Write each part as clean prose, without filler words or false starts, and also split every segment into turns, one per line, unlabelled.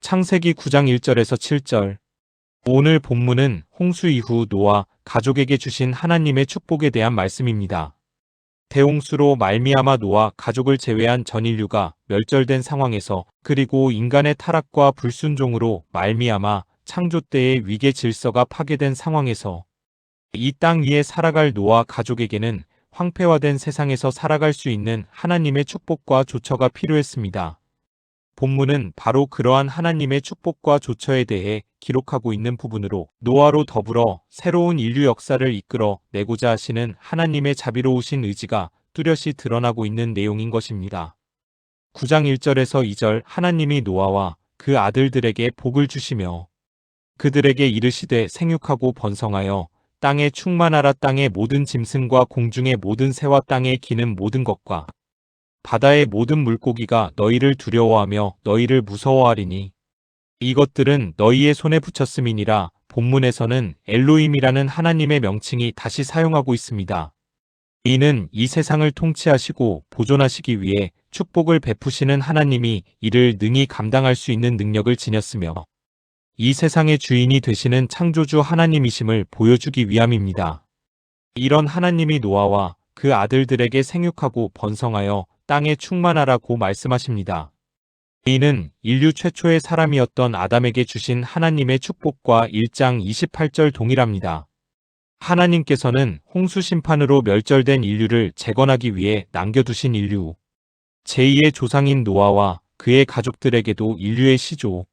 창세기 9장 1절에서 7절. 오늘 본문은 홍수 이후 노아 가족에게 주신 하나님의 축복에 대한 말씀입니다. 대홍수로 말미암아 노아 가족을 제외한 전 인류가 멸절된 상황에서, 그리고 인간의 타락과 불순종으로 말미암아 창조 때의 위계 질서가 파괴된 상황에서 이 땅 위에 살아갈 노아 가족에게는 황폐화된 세상에서 살아갈 수 있는 하나님의 축복과 조처가 필요했습니다. 본문은 바로 그러한 하나님의 축복과 조처에 대해 기록하고 있는 부분으로, 노아로 더불어 새로운 인류 역사를 이끌어 내고자 하시는 하나님의 자비로우신 의지가 뚜렷이 드러나고 있는 내용인 것입니다. 9장 1절에서 2절. 하나님이 노아와 그 아들들에게 복을 주시며 그들에게 이르시되 생육하고 번성하여 땅에 충만하라. 땅의 모든 짐승과 공중의 모든 새와 땅에 기는 모든 것과 바다의 모든 물고기가 너희를 두려워하며 너희를 무서워하리니 이것들은 너희의 손에 붙였음이니라. 본문에서는 엘로힘이라는 하나님의 명칭이 다시 사용하고 있습니다. 이는 이 세상을 통치하시고 보존하시기 위해 축복을 베푸시는 하나님이 이를 능히 감당할 수 있는 능력을 지녔으며, 이 세상의 주인이 되시는 창조주 하나님이심을 보여주기 위함입니다. 이런 하나님이 노아와 그 아들들에게 생육하고 번성하여 땅에 충만하라고 말씀하십니다. 이는 인류 최초의 사람이었던 아담에게 주신 하나님의 축복과 1장 28절 동일합니다. 하나님께서는 홍수 심판으로 멸절된 인류를 재건하기 위해 남겨두신 인류 제2의 조상인 노아와 그의 가족들에게도 인류의 시조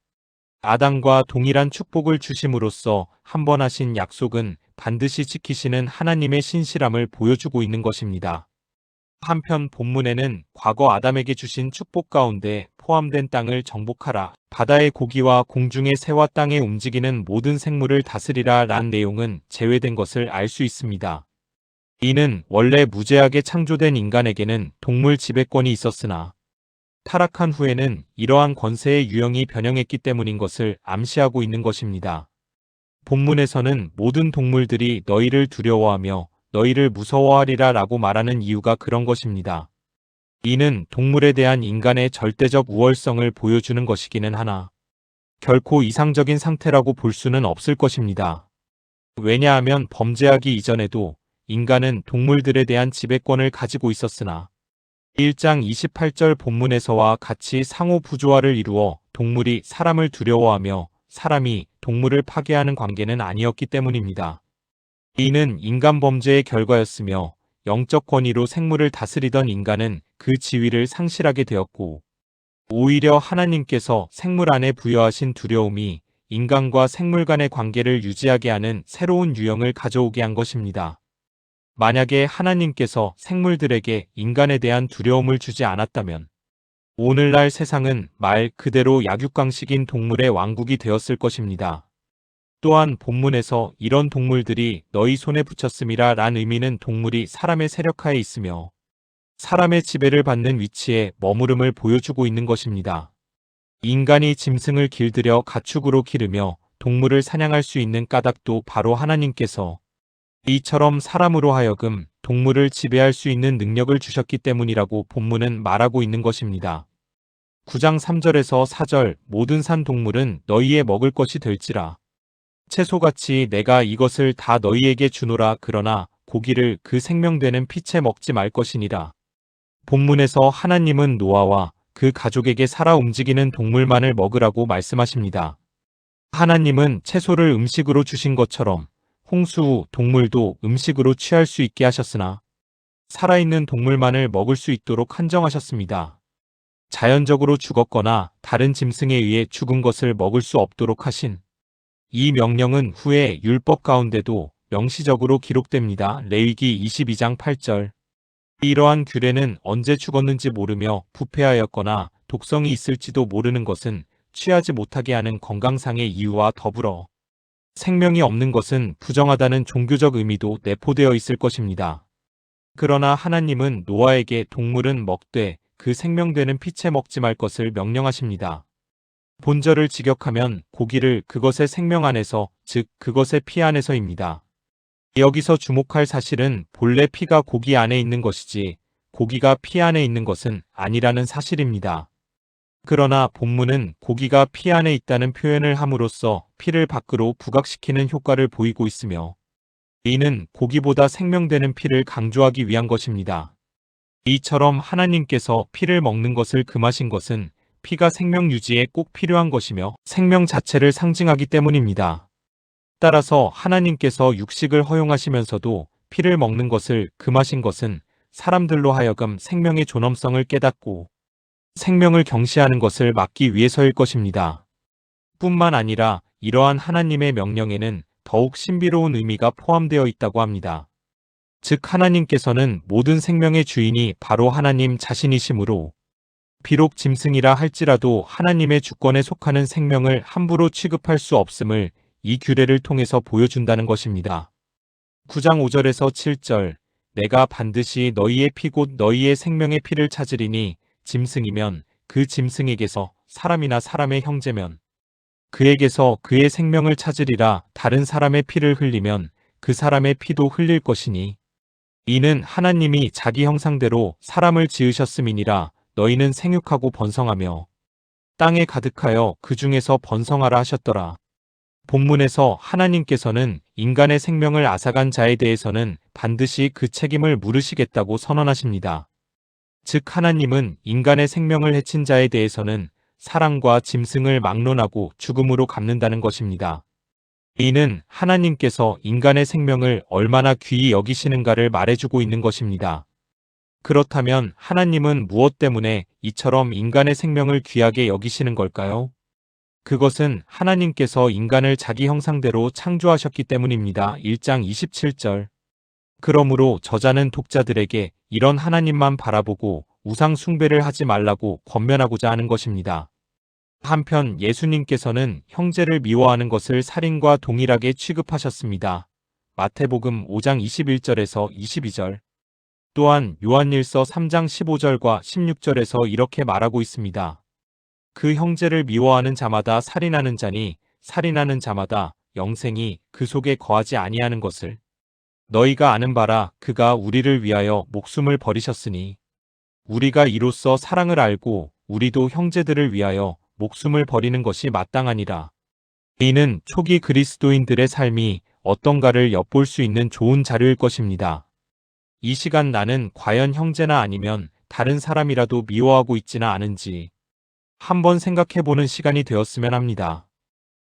아담과 동일한 축복을 주심으로써 한 번 하신 약속은 반드시 지키시는 하나님의 신실함을 보여주고 있는 것입니다. 한편 본문에는 과거 아담에게 주신 축복 가운데 포함된 땅을 정복하라, 바다의 고기와 공중의 새와 땅에 움직이는 모든 생물을 다스리라 란 내용은 제외된 것을 알 수 있습니다. 이는 원래 무죄하게 창조된 인간에게는 동물 지배권이 있었으나 타락한 후에는 이러한 권세의 유형이 변형했기 때문인 것을 암시하고 있는 것입니다. 본문에서는 모든 동물들이 너희를 두려워하며 너희를 무서워하리라 라고 말하는 이유가 그런 것입니다. 이는 동물에 대한 인간의 절대적 우월성을 보여주는 것이기는 하나 결코 이상적인 상태라고 볼 수는 없을 것입니다. 왜냐하면 범죄하기 이전에도 인간은 동물들에 대한 지배권을 가지고 있었으나 1장 28절 본문에서와 같이 상호 부조화를 이루어 동물이 사람을 두려워하며 사람이 동물을 파괴하는 관계는 아니었기 때문입니다. 이는 인간 범죄의 결과였으며, 영적 권위로 생물을 다스리던 인간은 그 지위를 상실하게 되었고, 오히려 하나님께서 생물 안에 부여하신 두려움이 인간과 생물 간의 관계를 유지하게 하는 새로운 유형을 가져오게 한 것입니다. 만약에 하나님께서 생물들에게 인간에 대한 두려움을 주지 않았다면 오늘날 세상은 말 그대로 약육강식인 동물의 왕국이 되었을 것입니다. 또한 본문에서 이런 동물들이 너희 손에 붙였음이라 란 의미는 동물이 사람의 세력하에 있으며 사람의 지배를 받는 위치에 머무름을 보여주고 있는 것입니다. 인간이 짐승을 길들여 가축으로 기르며 동물을 사냥할 수 있는 까닭도 바로 하나님께서 이처럼 사람으로 하여금 동물을 지배할 수 있는 능력을 주셨기 때문이라고 본문은 말하고 있는 것입니다. 9장 3절에서 4절. 모든 산 동물은 너희의 먹을 것이 될지라. 채소같이 내가 이것을 다 너희에게 주노라. 그러나 고기를 그 생명되는 피채 먹지 말 것이니라. 본문에서 하나님은 노아와 그 가족에게 살아 움직이는 동물만을 먹으라고 말씀하십니다. 하나님은 채소를 음식으로 주신 것처럼 홍수 후 동물도 음식으로 취할 수 있게 하셨으나 살아있는 동물만을 먹을 수 있도록 한정하셨습니다. 자연적으로 죽었거나 다른 짐승에 의해 죽은 것을 먹을 수 없도록 하신 이 명령은 후에 율법 가운데도 명시적으로 기록됩니다. 레위기 22장 8절. 이러한 규례는 언제 죽었는지 모르며 부패하였거나 독성이 있을지도 모르는 것은 취하지 못하게 하는 건강상의 이유와 더불어 생명이 없는 것은 부정하다는 종교적 의미도 내포되어 있을 것입니다. 그러나 하나님은 노아에게 동물은 먹되 그 생명되는 피채 먹지 말 것을 명령하십니다. 본절을 직역하면 고기를 그것의 생명 안에서, 즉 그것의 피 안에서입니다. 여기서 주목할 사실은 본래 피가 고기 안에 있는 것이지 고기가 피 안에 있는 것은 아니라는 사실입니다. 그러나 본문은 고기가 피 안에 있다는 표현을 함으로써 피를 밖으로 부각시키는 효과를 보이고 있으며 이는 고기보다 생명되는 피를 강조하기 위한 것입니다. 이처럼 하나님께서 피를 먹는 것을 금하신 것은 피가 생명 유지에 꼭 필요한 것이며 생명 자체를 상징하기 때문입니다. 따라서 하나님께서 육식을 허용하시면서도 피를 먹는 것을 금하신 것은 사람들로 하여금 생명의 존엄성을 깨닫고 생명을 경시하는 것을 막기 위해서일 것입니다. 뿐만 아니라 이러한 하나님의 명령에는 더욱 신비로운 의미가 포함되어 있다고 합니다. 즉 하나님께서는 모든 생명의 주인이 바로 하나님 자신이시므로 비록 짐승이라 할지라도 하나님의 주권에 속하는 생명을 함부로 취급할 수 없음을 이 규례를 통해서 보여준다는 것입니다. 9장 5절에서 7절 내가 반드시 너희의 피 곧 너희의 생명의 피를 찾으리니 짐승이면 그 짐승에게서 사람이나 사람의 형제면 그에게서 그의 생명을 찾으리라. 다른 사람의 피를 흘리면 그 사람의 피도 흘릴 것이니 이는 하나님이 자기 형상대로 사람을 지으셨음이니라. 너희는 생육하고 번성하며 땅에 가득하여 그 중에서 번성하라 하셨더라. 본문에서 하나님께서는 인간의 생명을 앗아간 자에 대해서는 반드시 그 책임을 물으시겠다고 선언하십니다. 즉 하나님은 인간의 생명을 해친 자에 대해서는 사람과 짐승을 막론하고 죽음으로 갚는다는 것입니다. 이는 하나님께서 인간의 생명을 얼마나 귀히 여기시는가를 말해주고 있는 것입니다. 그렇다면 하나님은 무엇 때문에 이처럼 인간의 생명을 귀하게 여기시는 걸까요? 그것은 하나님께서 인간을 자기 형상대로 창조하셨기 때문입니다. 1장 27절 그러므로 저자는 독자들에게 이런 하나님만 바라보고 우상 숭배를 하지 말라고 권면하고자 하는 것입니다. 한편 예수님께서는 형제를 미워하는 것을 살인과 동일하게 취급하셨습니다. 마태복음 5장 21절에서 22절 또한 요한일서 3장 15절과 16절에서 이렇게 말하고 있습니다. 그 형제를 미워하는 자마다 살인하는 자니 살인하는 자마다 영생이 그 속에 거하지 아니하는 것을 너희가 아는 바라. 그가 우리를 위하여 목숨을 버리셨으니 우리가 이로써 사랑을 알고 우리도 형제들을 위하여 목숨을 버리는 것이 마땅하니라. 이는 초기 그리스도인들의 삶이 어떤가를 엿볼 수 있는 좋은 자료일 것입니다. 이 시간 나는 과연 형제나 아니면 다른 사람이라도 미워하고 있지는 않은지 한번 생각해보는 시간이 되었으면 합니다.